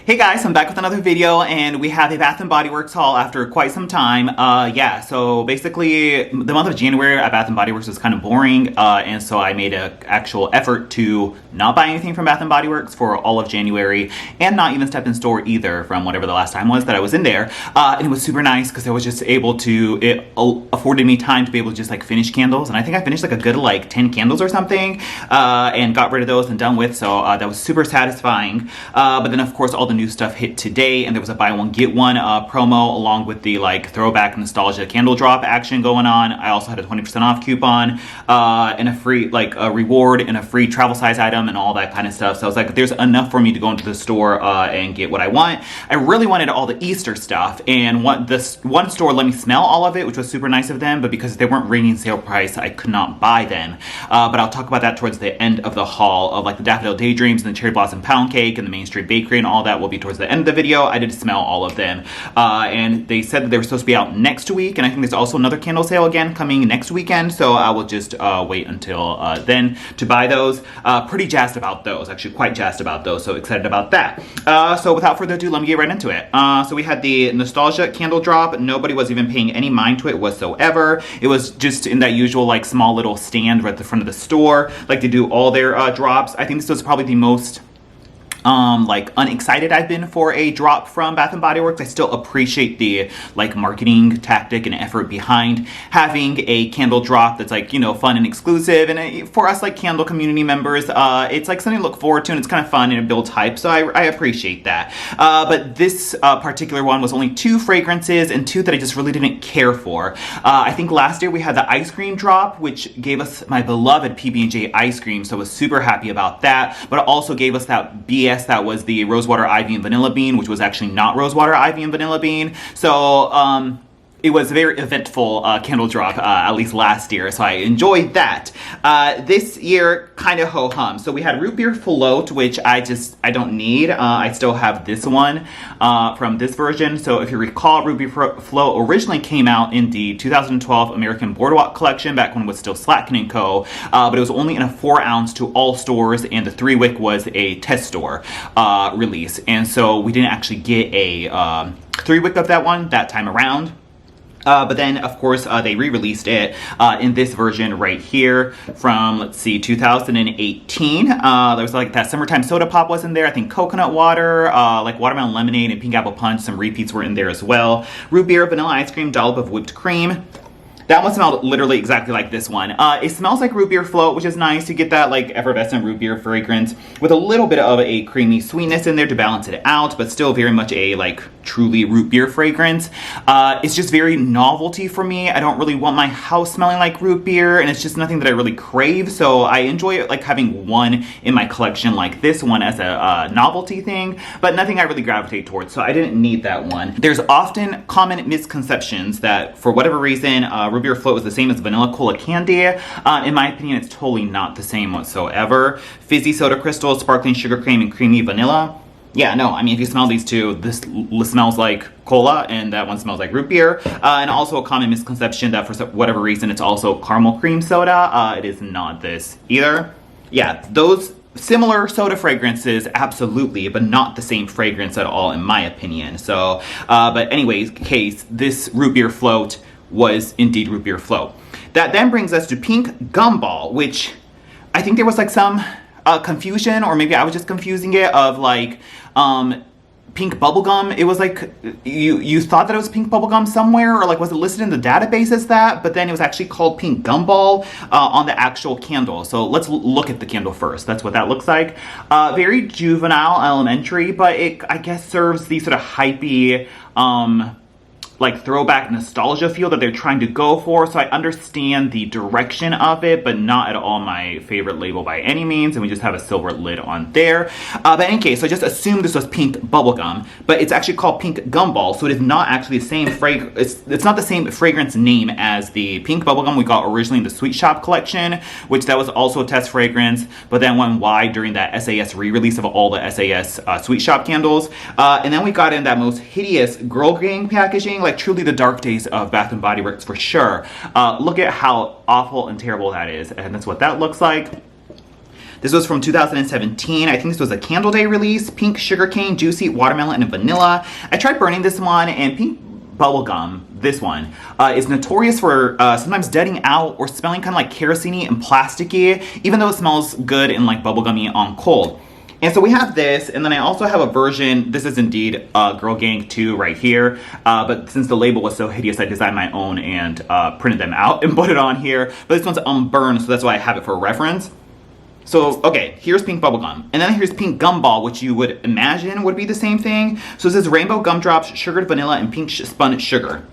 Hey guys, I'm back with another video, and we have a Bath & Body Works haul after quite some time. Yeah, so basically the month of January at Bath & Body Works was kind of boring, and so I made an actual effort to not buy anything from Bath & Body Works for all of January, and not even step in store either from whatever the last time was that I was in there. And it was super nice because I was just able to, it afforded me time to be able to just like finish candles, and I think I finished like a good like 10 candles or something, and got rid of those and done with, so that was super satisfying. But then of course all the new stuff hit today, and there was a buy one get one promo along with the like throwback nostalgia candle drop action going on. I also had a 20% off coupon and a free like a reward and a free travel size item and all that kind of stuff. So I was like, there's enough for me to go into the store and get what I want. I really wanted all the Easter stuff, and this one store let me smell all of it, which was super nice of them, but because they weren't ringing sale price, I could not buy them. But I'll talk about that towards the end of the haul of like the Daffodil Daydreams and the Cherry Blossom Pound Cake and the Main Street Bakery, and all that will be towards the end of the video. I did smell all of them, and they said that they were supposed to be out next week, and I think there's also another candle sale again coming next weekend, so I will just wait until then to buy those. Pretty jazzed about those, actually quite jazzed about those, so excited about that. So without further ado, let me get right into it. So we had the nostalgia candle drop. Nobody was even paying any mind to it whatsoever. It was just in that usual like small little stand right at the front of the store, like they do all their drops. I think this was probably the most like unexcited I've been for a drop from Bath & Body Works. I still appreciate the like marketing tactic and effort behind having a candle drop that's like, you know, fun and exclusive, and for us like candle community members, it's like something to look forward to, and it's kind of fun and it builds hype, so I appreciate that. But this particular one was only 2 fragrances, and 2 that I just really didn't care for. I think last year we had the ice cream drop, which gave us my beloved PB&J ice cream, so I was super happy about that, but it also gave us that BS that was the rosewater ivy and vanilla bean, which was actually not rosewater ivy and vanilla bean. So it was a very eventful candle drop, at least last year, so I enjoyed that. This year, kind of ho-hum. So we had root beer float, which I don't need. I still have this one from this version. So if you recall, root beer float originally came out in the 2012 American Boardwalk collection, back when it was still Slatkin & Co. But it was only in a 4-ounce to all stores, and the 3-wick was a test store release. And so we didn't actually get a 3-wick of that one that time around. But then, of course, they re-released it in this version right here from, let's see, 2018. There was like that summertime soda pop was in there. I think coconut water, like watermelon lemonade and pink apple punch. Some repeats were in there as well. Root beer, vanilla ice cream, dollop of whipped cream. That one smelled literally exactly like this one. It smells like root beer float, which is nice to get that like effervescent root beer fragrance with a little bit of a creamy sweetness in there to balance it out, but still very much a like truly root beer fragrance. It's just very novelty for me. I don't really want my house smelling like root beer, and it's just nothing that I really crave, so I enjoy like having one in my collection like this one as a novelty thing, but nothing I really gravitate towards, so I didn't need that one. There's often common misconceptions that for whatever reason, root beer float is the same as vanilla cola candy. In my opinion, it's totally not the same whatsoever. Fizzy soda crystals, sparkling sugar cream, and creamy vanilla. Yeah, no, I mean, if you smell these two, this smells like cola, and that one smells like root beer. And also a common misconception that for whatever reason, it's also caramel cream soda. It is not this either. Yeah, those similar soda fragrances, absolutely, but not the same fragrance at all, in my opinion. So, but anyways, case, this root beer float was indeed root beer float. That then brings us to Pink Gumball, which I think there was like some confusion, or maybe I was just confusing it, of like pink bubblegum. It was like you thought that it was pink bubblegum somewhere, or like was it listed in the database as that, but then it was actually called Pink Gumball on the actual candle. So let's look at the candle first. That's what that looks like. Very juvenile, elementary, but it I guess serves the sort of hypey like throwback nostalgia feel that they're trying to go for, so I understand the direction of it, but not at all my favorite label by any means, and we just have a silver lid on there. But in any case, so I just assumed this was pink bubblegum, but it's actually called Pink Gumball, so it is not actually the same it's not the same fragrance name as the pink bubblegum we got originally in the Sweet Shop collection, which that was also a test fragrance, but then went wide during that SAS re-release of all the SAS Sweet Shop candles. And then we got in that most hideous Girl Gang packaging, like truly the dark days of Bath & Body Works for sure. Look at how awful and terrible that is, and that's what that looks like. This was from 2017. I think this was a Candle Day release. Pink sugarcane, juicy watermelon, and vanilla. I tried burning this one, and pink bubblegum, this one, is notorious for sometimes deading out or smelling kind of like kerosene and plasticky, even though it smells good and like bubblegummy on cold. And so we have this, and then I also have a version. This is indeed Girl Gang 2 right here, but since the label was so hideous, I designed my own and printed them out and put it on here. But this one's unburned, so that's why I have it for reference. So, okay, here's pink bubblegum. And then here's pink gumball, which you would imagine would be the same thing. So this is rainbow gumdrops, sugared vanilla, and pink spun sugar.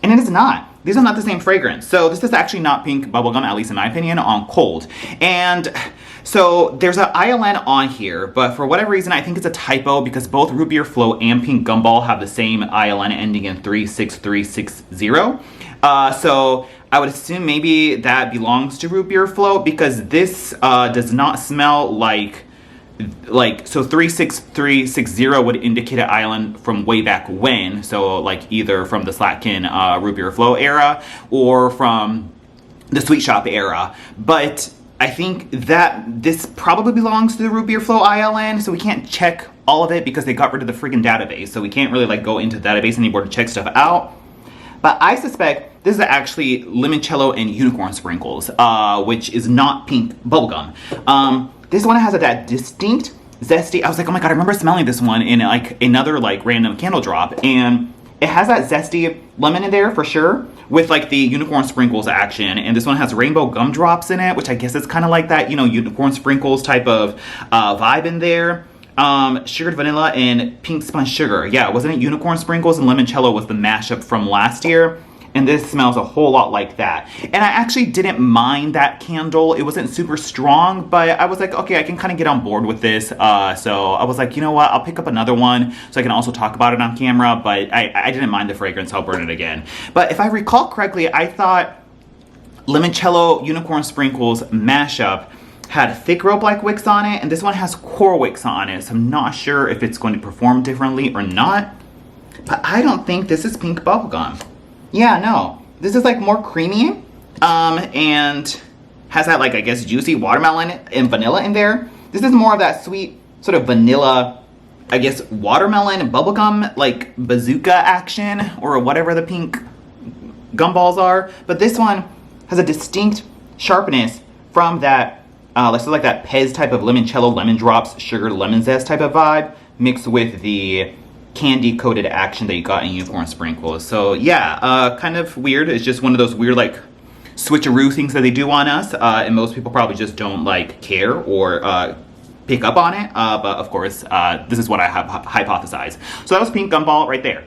And it is not. These are not the same fragrance. So this is actually not pink bubblegum, at least in my opinion, on cold. And so there's an ILN on here, but for whatever reason, I think it's a typo because both Root Beer Flow and Pink Gumball have the same ILN ending in 36360. So I would assume maybe that belongs to Root Beer Flow because this does not smell like so 36360 would indicate an island from way back when, so like either from the Slatkin Root Beer Flow era or from the Sweet Shop era. But I think that this probably belongs to the Root Beer Flow ILN, so we can't check all of it because they got rid of the freaking database, so we can't really like go into the database anymore to check stuff out. But I suspect this is actually limoncello and unicorn sprinkles, which is not pink bubblegum. This one has that distinct zesty. I was like, oh my god, I remember smelling this one in like another like random candle drop, and it has that zesty lemon in there for sure with like the unicorn sprinkles action. And this one has rainbow gumdrops in it, which I guess is kind of like that, you know, unicorn sprinkles type of vibe in there. Sugared vanilla and pink spun sugar. Yeah, wasn't it unicorn sprinkles and limoncello was the mashup from last year? And this smells a whole lot like that. And I actually didn't mind that candle. It wasn't super strong, but I was like, okay, I can kind of get on board with this. So I was like, you know what? I'll pick up another one so I can also talk about it on camera, but I didn't mind the fragrance. I'll burn it again. But if I recall correctly, I thought limoncello unicorn sprinkles mashup had thick rope-like wicks on it, and this one has core wicks on it. So I'm not sure if it's going to perform differently or not. But I don't think this is pink bubblegum. Yeah, no. This is like more creamy, and has that like, I guess, juicy watermelon and vanilla in there. This is more of that sweet sort of vanilla, I guess, watermelon and bubblegum, like bazooka action or whatever the pink gumballs are. But this one has a distinct sharpness from that, let's say like that Pez type of limoncello, lemon drops, sugar, lemon zest type of vibe mixed with the candy coated action that you got in unicorn sprinkles. So yeah, kind of weird. It's just one of those weird like switcheroo things that they do on us, and most people probably just don't like care or pick up on it, but of course this is what I have hypothesized. So that was pink gumball right there.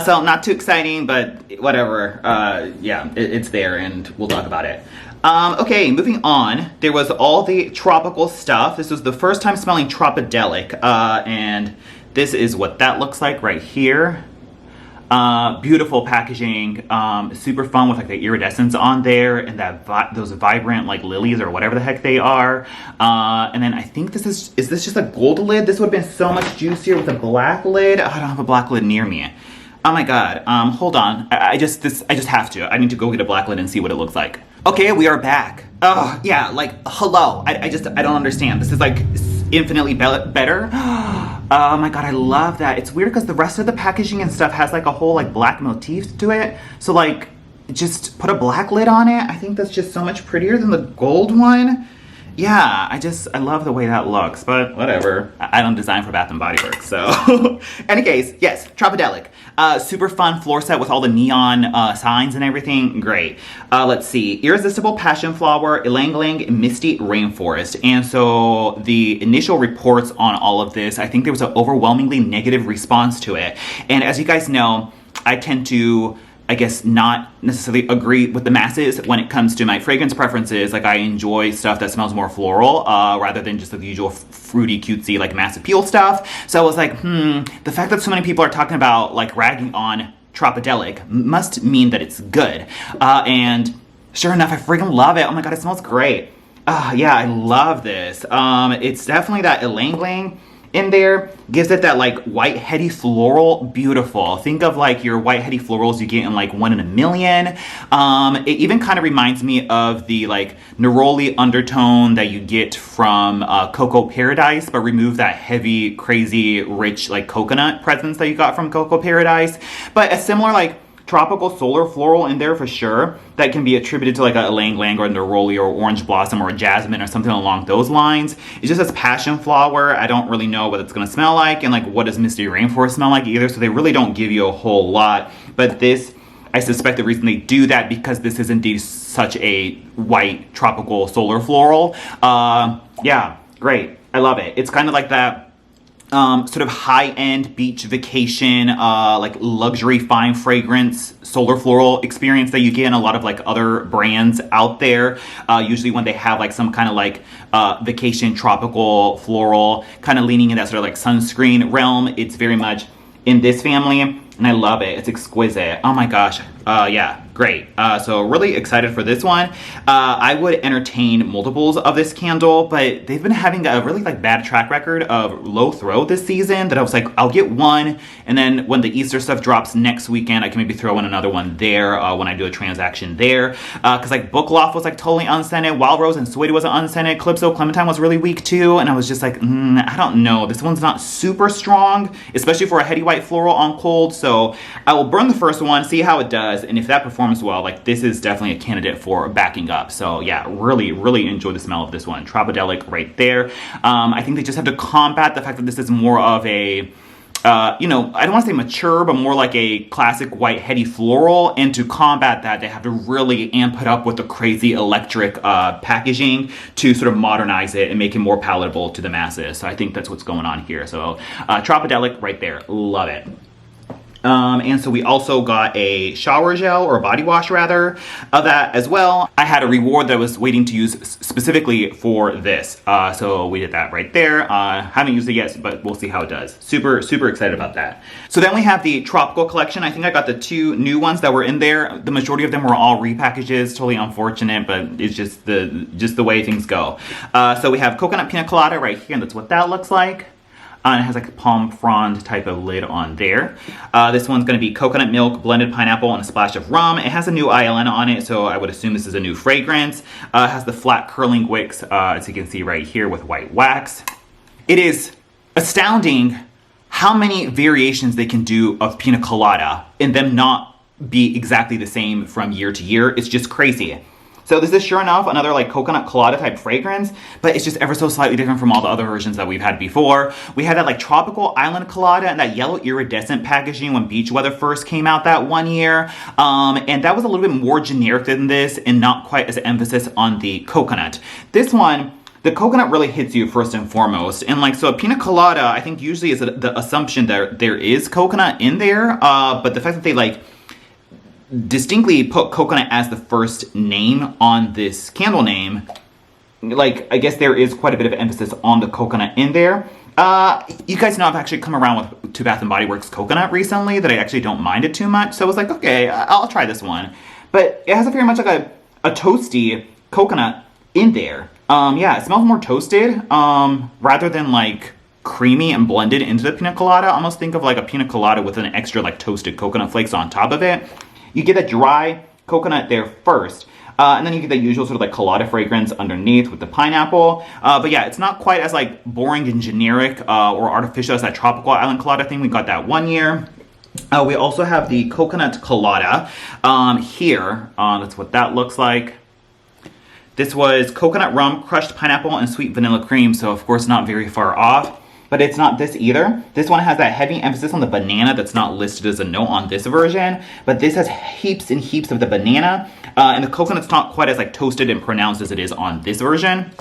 So not too exciting, but whatever. Yeah, it's there and we'll talk about it. Okay, moving on. There was all the tropical stuff. This was the first time smelling Tropidelic, and this is what that looks like right here. Beautiful packaging, super fun with like the iridescence on there and that those vibrant like lilies or whatever the heck they are. And then I think this is this just a gold lid? This would have been so much juicier with a black lid. Oh, I don't have a black lid near me. Oh my god. Hold on. I just have to. I need to go get a black lid and see what it looks like. Okay, we are back. Oh, yeah, like, hello. I don't understand. This is like infinitely better. Oh my god, I love that. It's weird because the rest of the packaging and stuff has like a whole like black motif to it. So like, just put a black lid on it. I think that's just so much prettier than the gold one. Yeah, I love the way that looks, but whatever. I don't design for Bath & Body Works, so. Any case, yes, Tropidelic. Super fun floor set with all the neon signs and everything. Great. Let's see. Irresistible Passion Flower, Ylang Ylang, Misty Rainforest. And so the initial reports on all of this, I think there was an overwhelmingly negative response to it. And as you guys know, I tend to, I guess, not necessarily agree with the masses when it comes to my fragrance preferences. Like, I enjoy stuff that smells more floral, rather than just the usual fruity, cutesy, like, mass appeal stuff. So I was like, the fact that so many people are talking about, like, ragging on Tropidelic must mean that it's good. And sure enough, I freaking love it. Oh my god, it smells great. Yeah, I love this. It's definitely that Ylang Ylang. in there gives it that like white heady floral. Beautiful. Think of like your white heady florals you get in like 1 in a million. It even kind of reminds me of the like neroli undertone that you get from Cocoa Paradise, but remove that heavy, crazy, rich like coconut presence that you got from Cocoa Paradise. But a similar like tropical solar floral in there for sure that can be attributed to like a ylang ylang or a neroli or orange blossom or a jasmine or something along those lines. It just says passion flower. I don't really know what it's going to smell like, and like what does Mystery Rainforest smell like either, so they really don't give you a whole lot. But this, I suspect the reason they do that because this is indeed such a white tropical solar floral. Yeah, great. I love it. It's kind of like that sort of high-end beach vacation, like luxury fine fragrance solar floral experience that you get in a lot of like other brands out there. Usually when they have like some kind of like vacation tropical floral, kind of leaning in that sort of like sunscreen realm. It's very much in this family, and I love it. It's exquisite. Oh my gosh. Yeah, great. So really excited for this one. I would entertain multiples of this candle, but they've been having a really like bad track record of low throw this season that I was like, I'll get one, and then when the Easter stuff drops next weekend, I can maybe throw in another one there when I do a transaction there. Because like Book Loft was like totally unscented, Wild Rose and Suede wasn't unscented, Calypso Clementine was really weak too, and I was just like, I don't know. This one's not super strong, especially for a heady white floral on cold, so I will burn the first one, see how it does, and if that performs well, like this is definitely a candidate for backing up. So yeah, really, really enjoy the smell of this one. Tropidelic right there. I think they just have to combat the fact that this is more of a, I don't want to say mature, but more like a classic white heady floral. And to combat that, they have to really amp it up with the crazy electric packaging to sort of modernize it and make it more palatable to the masses. So I think that's what's going on here. So Tropidelic right there. Love it. And so we also got a shower gel, or a body wash rather, of that as well. I had a reward that I was waiting to use specifically for this. So we did that right there. Haven't used it yet, but we'll see how it does. Super, super excited about that. So then we have the tropical collection. I think I got the 2 new ones that were in there. The majority of them were all repackages. Totally unfortunate, but it's just the way things go. So we have coconut pina colada right here, and that's what that looks like. And it has like a palm frond type of lid on there. This one's going to be coconut milk, blended pineapple, and a splash of rum. It has a new ILN on it, so I would assume this is a new fragrance. It has the flat curling wicks, as you can see right here, with white wax. It is astounding how many variations they can do of pina colada and them not be exactly the same from year to year. It's just crazy. So this is sure enough another like coconut colada type fragrance, but it's just ever so slightly different from all the other versions that we've had before. We had that like tropical island colada and that yellow iridescent packaging when Beach Weather first came out that one year. And that was a little bit more generic than this and not quite as emphasis on the coconut. This one, the coconut really hits you first and foremost. And like, so a pina colada, I think usually is the assumption that there is coconut in there. But the fact that they like distinctly put coconut as the first name on this candle name, like, I guess there is quite a bit of emphasis on the coconut in there. You guys know I've actually come around with 2 Bath & Body Works coconut recently that I actually don't mind it too much. So I was like, okay, I'll try this one. But it has a very much like a toasty coconut in there. Yeah, it smells more toasted rather than like creamy and blended into the pina colada. I almost think of like a pina colada with an extra like toasted coconut flakes on top of it. You get a dry coconut there first, and then you get the usual sort of like colada fragrance underneath with the pineapple. But yeah, it's not quite as like boring and generic or artificial as that tropical island colada thing we got that one year. We also have the coconut colada here. That's what that looks like. This was coconut rum, crushed pineapple, and sweet vanilla cream, so of course not very far off. But it's not this either. This one has that heavy emphasis on the banana that's not listed as a note on this version. But this has heaps and heaps of the banana. And the coconut's not quite as like toasted and pronounced as it is on this version.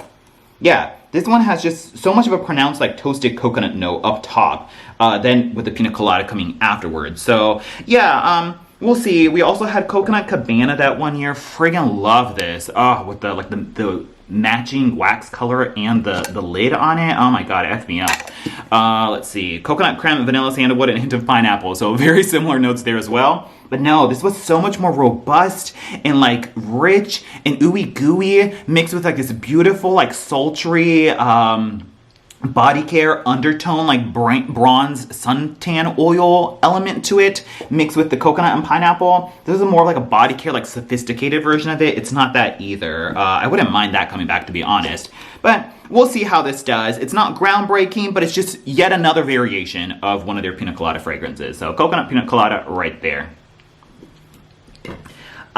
Yeah, this one has just so much of a pronounced like toasted coconut note up top. Then with the pina colada coming afterwards. So yeah, we'll see. We also had coconut cabana that one year. Friggin' love this. Oh, with the like the matching wax color and the lid on it. Oh my god, it F me up. Let's see. Coconut creme, vanilla sandalwood, and a hint of pineapple. So very similar notes there as well. But no, this was so much more robust and like rich and ooey gooey mixed with like this beautiful like sultry body care undertone, like bronze suntan oil element to it, mixed with the coconut and pineapple. This is more like a body care, like sophisticated version of it. It's not that either. I wouldn't mind that coming back, to be honest. But we'll see how this does. It's not groundbreaking, but it's just yet another variation of one of their pina colada fragrances. So coconut pina colada right there.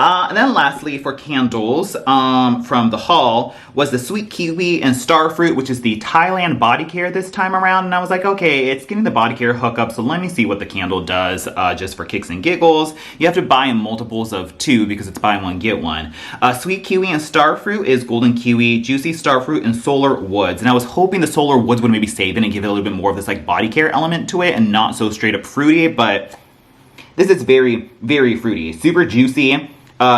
And then lastly, for candles from the haul was the Sweet Kiwi and Starfruit, which is the Thailand body care this time around. And I was like, okay, it's getting the body care hookup, so let me see what the candle does just for kicks and giggles. You have to buy in multiples of 2 because it's buy one, get one. Sweet Kiwi and Starfruit is Golden Kiwi, Juicy Starfruit, and Solar Woods. And I was hoping the Solar Woods would maybe save it and give it a little bit more of this like body care element to it and not so straight up fruity, but this is very, very fruity. Super juicy.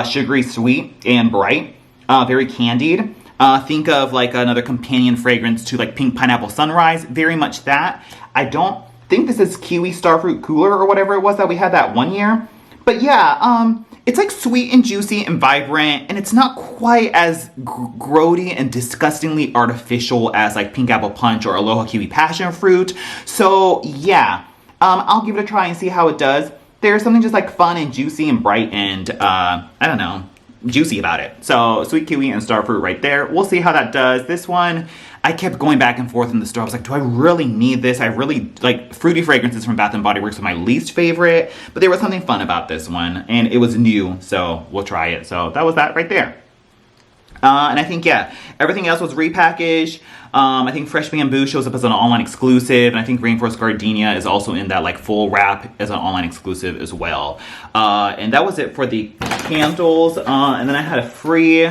Sugary sweet and bright, very candied. Think of like another companion fragrance to like Pink Pineapple Sunrise, very much that. I don't think this is Kiwi Starfruit Cooler or whatever it was that we had that one year. But yeah, it's like sweet and juicy and vibrant, and it's not quite as grody and disgustingly artificial as like Pink Apple Punch or Aloha Kiwi Passion Fruit. So yeah, I'll give it a try and see how it does. There's something just like fun and juicy and bright and, I don't know, juicy about it. So Sweet Kiwi and Starfruit right there. We'll see how that does. This one, I kept going back and forth in the store. I was like, do I really need this? I really, like, fruity fragrances from Bath & Body Works were my least favorite. But there was something fun about this one. And it was new, so we'll try it. So that was that right there. And I think, yeah, everything else was repackaged. I think Fresh Bamboo shows up as an online exclusive, and I think Rainforest Gardenia is also in that like full wrap as an online exclusive as well. And that was it for the candles. And then I had a free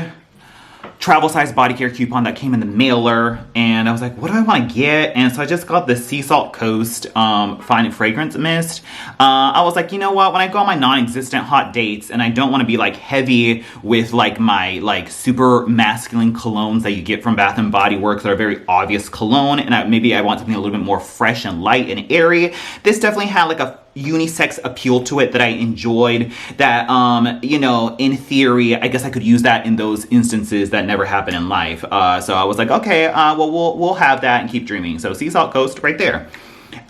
travel size body care coupon that came in the mailer, and I was like, what do I want to get? And so I just got the Sea Salt Coast Fine and Fragrance Mist. I was like, you know what, when I go on my non-existent hot dates and I don't want to be like heavy with like my like super masculine colognes that you get from Bath and Body Works that are very obvious cologne, and maybe I want something a little bit more fresh and light and airy, this definitely had like a unisex appeal to it that I enjoyed, that you know, in theory I guess I could use that in those instances that never happen in life. So I was like, okay, well we'll have that and keep dreaming. So Sea Salt Coast right there.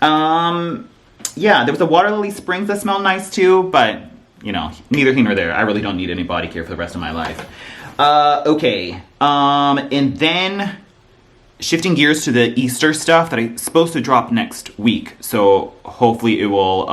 Yeah, there was a Water Lily Springs that smelled nice too, but you know, neither here nor there. I really don't need any body care for the rest of my life. Okay, and then shifting gears to the Easter stuff that I'm supposed to drop next week. So hopefully it will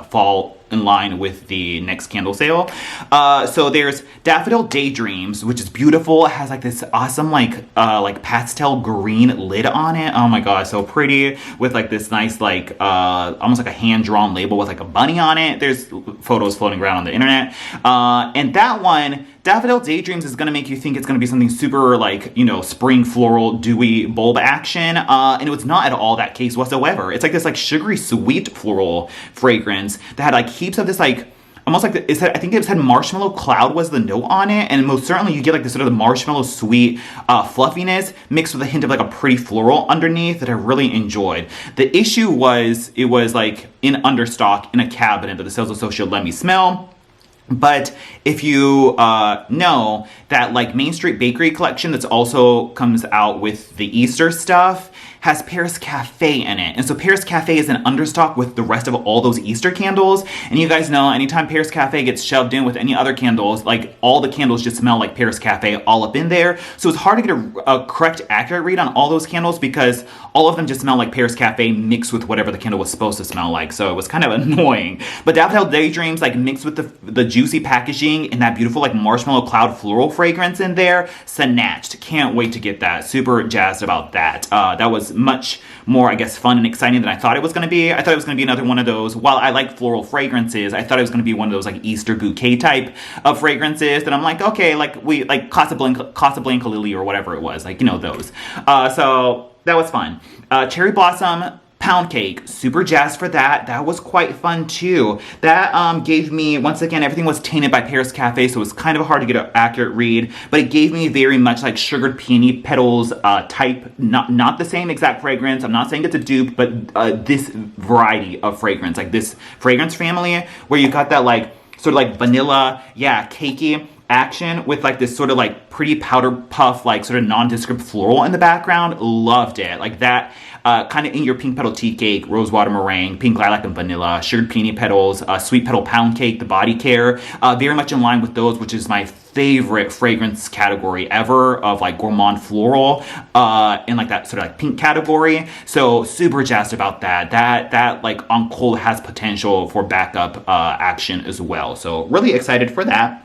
fall in line with the next candle sale. So there's Daffodil Daydreams, which is beautiful. It has like this awesome like pastel green lid on it. Oh my god, so pretty, with like this nice like almost like a hand-drawn label with like a bunny on it. There's photos floating around on the internet. And that one, Daffodil Daydreams, is gonna make you think it's gonna be something super like, you know, spring floral dewy bulb action, and it was not at all that case whatsoever. It's like this like sugary sweet floral fragrance that had like heaps of this like almost like I think it said marshmallow cloud was the note on it, and most certainly you get like this sort of marshmallow sweet fluffiness mixed with a hint of like a pretty floral underneath that I really enjoyed. The issue was it was like in understock in a cabinet that the sales associate let me smell. But if you know that like Main Street Bakery collection that's also comes out with the Easter stuff has Paris Cafe in it. And so Paris Cafe is in understock with the rest of all those Easter candles. And you guys know anytime Paris Cafe gets shoved in with any other candles, like all the candles just smell like Paris Cafe all up in there. So it's hard to get a correct, accurate read on all those candles because all of them just smell like Paris Cafe mixed with whatever the candle was supposed to smell like. So it was kind of annoying. But Daffodil Daydreams, like mixed with the juicy packaging and that beautiful like marshmallow cloud floral fragrance in there, snatched. Can't wait to get that. Super jazzed about that. That was much more, I guess, fun and exciting than I thought it was going to be. I thought it was going to be another one of those, while I like floral fragrances, I thought it was going to be one of those like Easter bouquet type of fragrances that I'm like, okay, like we like Casablanca Lily or whatever it was, like, you know, those. So that was fun. Cherry Blossom Pound Cake, super jazzed for that. That was quite fun too. That gave me, once again, everything was tainted by Paris Cafe, so it was kind of hard to get an accurate read, but it gave me very much like sugared peony petals type, not the same exact fragrance. I'm not saying it's a dupe, but this variety of fragrance, like this fragrance family, where you got that like sort of like vanilla, yeah, cakey, action with like this sort of like pretty powder puff, like sort of nondescript floral in the background. Loved it. Like that kind of in your pink petal tea cake, rose water meringue, pink lilac and vanilla, sugared peony petals, sweet petal pound cake, the body care. Very much in line with those, which is my favorite fragrance category ever of like gourmand floral in like that sort of like pink category. So super jazzed about that. That like on cold has potential for backup action as well. So really excited for that.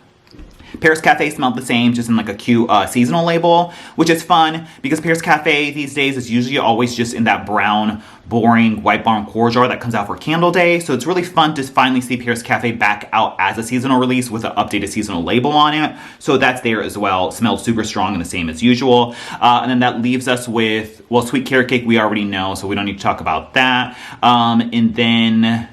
Paris Cafe smelled the same, just in like a cute seasonal label, which is fun because Paris Cafe these days is usually always just in that brown, boring White Barn core jar that comes out for Candle Day. So it's really fun to finally see Paris Cafe back out as a seasonal release with an updated seasonal label on it. So that's there as well. Smells super strong and the same as usual. And then that leaves us with, well, sweet carrot cake we already know, so we don't need to talk about that. And then,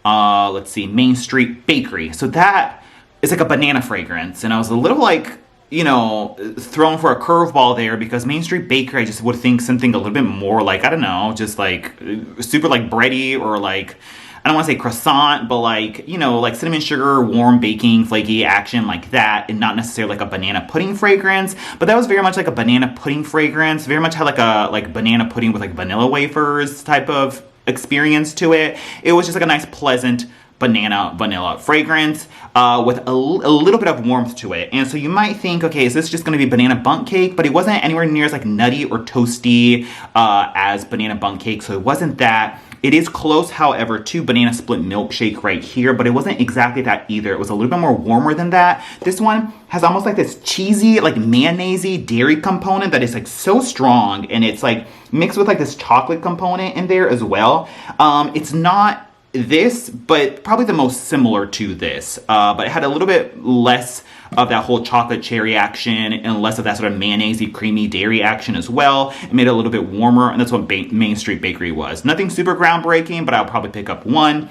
let's see, Main Street Bakery. So that it's like a banana fragrance, and I was a little like, you know, thrown for a curveball there because Main Street Bakery, I just would think something a little bit more like, I don't know, just like super like bready or like, I don't want to say croissant, but like, you know, like cinnamon sugar, warm baking, flaky action like that, and not necessarily like a banana pudding fragrance. But that was very much like a banana pudding fragrance, very much had like a like banana pudding with like vanilla wafers type of experience to it. It was just like a nice, pleasant banana vanilla fragrance with a little bit of warmth to it. And so you might think, okay, is this just going to be banana bundt cake? But it wasn't anywhere near as like nutty or toasty as banana bundt cake, so it wasn't that. It is close, however, to banana split milkshake right here, but it wasn't exactly that either. It was a little bit more warmer than that. This one has almost like this cheesy, like mayonnaise-y dairy component that is like so strong, and it's like mixed with like this chocolate component in there as well. It's not this, but probably the most similar to this, but it had a little bit less of that whole chocolate cherry action and less of that sort of mayonnaise-y creamy dairy action as well. It made it a little bit warmer, and that's what Main Street Bakery was. Nothing super groundbreaking, but I'll probably pick up one.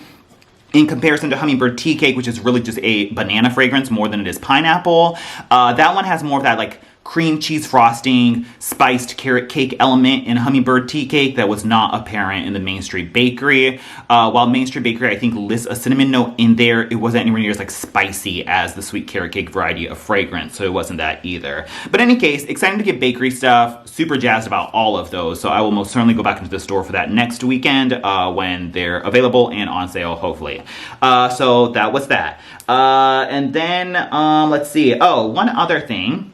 In comparison to Hummingbird Tea Cake, which is really just a banana fragrance more than it is pineapple, that one has more of that like cream cheese frosting, spiced carrot cake element in Hummingbird Tea Cake that was not apparent in the Main Street Bakery. While Main Street Bakery, I think, lists a cinnamon note in there, it wasn't anywhere near as like spicy as the sweet carrot cake variety of fragrance, so it wasn't that either. But in any case, excited to get bakery stuff, super jazzed about all of those, so I will most certainly go back into the store for that next weekend when they're available and on sale, hopefully. So that was that. And then, let's see. Oh, one other thing.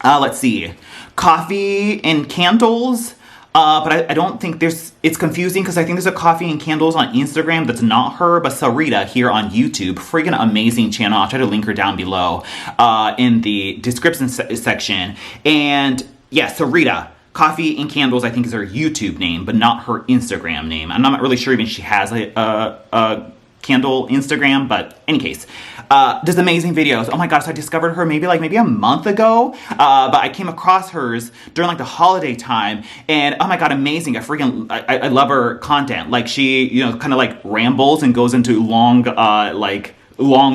Let's see, coffee and candles, but I don't think it's confusing because I think there's a coffee and candles on Instagram that's not her, but Sarita here on YouTube, friggin' amazing channel. I'll try to link her down below in the description section. And yeah, Sarita, Coffee and Candles, I think is her YouTube name, but not her Instagram name. I'm not really sure even she has a candle Instagram, but any case, does amazing videos. Oh my gosh, I discovered her maybe a month ago, but I came across hers during like the holiday time, and oh my god, amazing. I love her content. Like she, you know, kind of like rambles and goes into long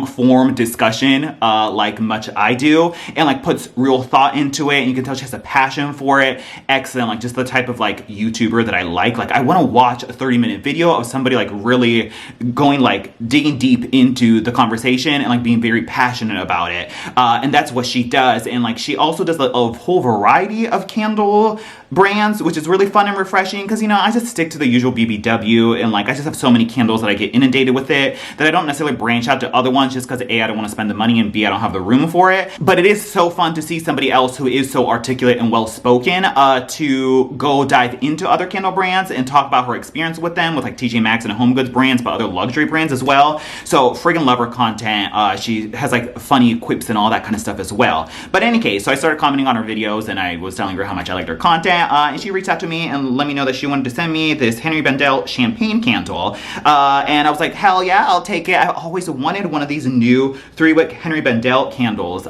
form discussion like much I do, and like puts real thought into it, and you can tell she has a passion for it. Excellent. Like just the type of like YouTuber that I like I want to watch a 30-minute video of somebody like really going like digging deep into the conversation and like being very passionate about it, and that's what she does. And like she also does a whole variety of candle brands, which is really fun and refreshing because, you know, I just stick to the usual BBW, and like I just have so many candles that I get inundated with it that I don't necessarily branch out to other ones just because A, I don't want to spend the money, and B, I don't have the room for it. But it is so fun to see somebody else who is so articulate and well spoken to go dive into other candle brands and talk about her experience with them, with like TJ Maxx and home goods brands, but other luxury brands as well. So friggin' love her content. She has like funny quips and all that kind of stuff as well. But in any case, so I started commenting on her videos, and I was telling her how much I liked her content, and she reached out to me and let me know that she wanted to send me this Henri Bendel champagne candle, and I was like, hell yeah, I'll take it. I always wanted one of these new 3-wick Henri Bendel candles.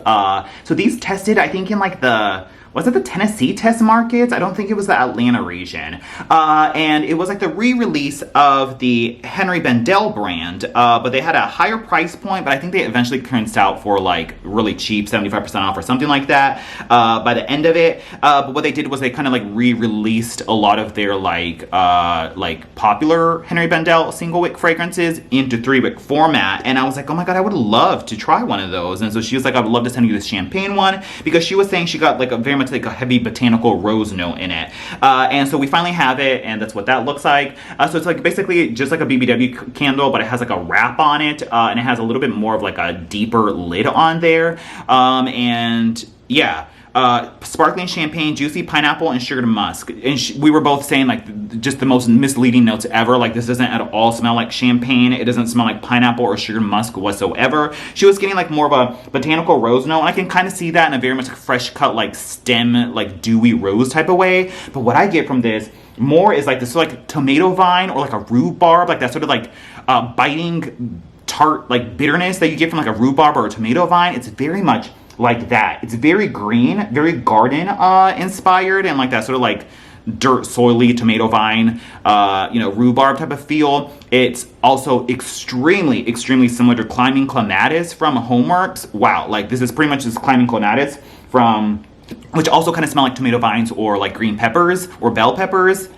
So these tested, I think, in like the was it the Tennessee test markets? I don't think it was the Atlanta region. And it was like the re-release of the Henri Bendel brand, but they had a higher price point, but I think they eventually clearanced out for like really cheap, 75% off or something like that by the end of it. But what they did was they kind of like re-released a lot of their like popular Henri Bendel single wick fragrances into 3-wick format. And I was like, oh my God, I would love to try one of those. And so she was like, I would love to send you this champagne one, because she was saying she got like a very much like a heavy botanical rose note in it. And so we finally have it, and that's what that looks like. So it's like basically just like a BBW candle, but it has like a wrap on it, and it has a little bit more of like a deeper lid on there. And yeah. Sparkling champagne, juicy pineapple, and sugared musk. And we were both saying like just the most misleading notes ever. Like this doesn't at all smell like champagne. It doesn't smell like pineapple or sugared musk whatsoever. She was getting like more of a botanical rose note, and I can kind of see that in a very much like fresh cut like stem like dewy rose type of way. But what I get from this more is like this sort of like tomato vine or like a rhubarb, like that sort of like biting tart like bitterness that you get from like a rhubarb or a tomato vine. It's very much like that. It's very green, very garden inspired, and like that sort of like dirt, soily, tomato vine, rhubarb type of feel. It's also extremely, extremely similar to Climbing Clematis from Homeworks. Wow, like this is pretty much just Climbing Clematis from, which also kind of smell like tomato vines or like green peppers or bell peppers.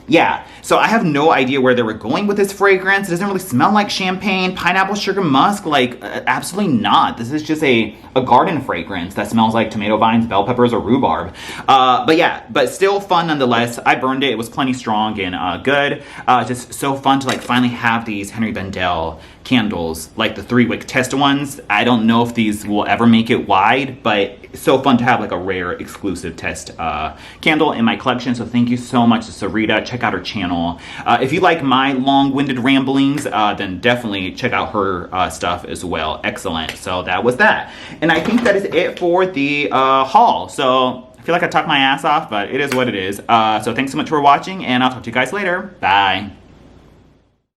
Yeah, so I have no idea where they were going with this fragrance. It doesn't really smell like champagne, pineapple, sugar, musk, like absolutely not. This is just a garden fragrance that smells like tomato vines, bell peppers, or rhubarb. But still fun nonetheless. I burned it. It was plenty strong and good. Just so fun to like finally have these Henri Bendel candles, like the 3-wick test ones. I don't know if these will ever make it wide, but it's so fun to have like a rare exclusive test candle in my collection. So thank you so much to Sarita. Check out her channel. If you like my long-winded ramblings, then definitely check out her stuff as well. Excellent. So that was that. And I think that is it for the haul. So I feel like I talked my ass off, but it is what it is. So thanks so much for watching, and I'll talk to you guys later. Bye.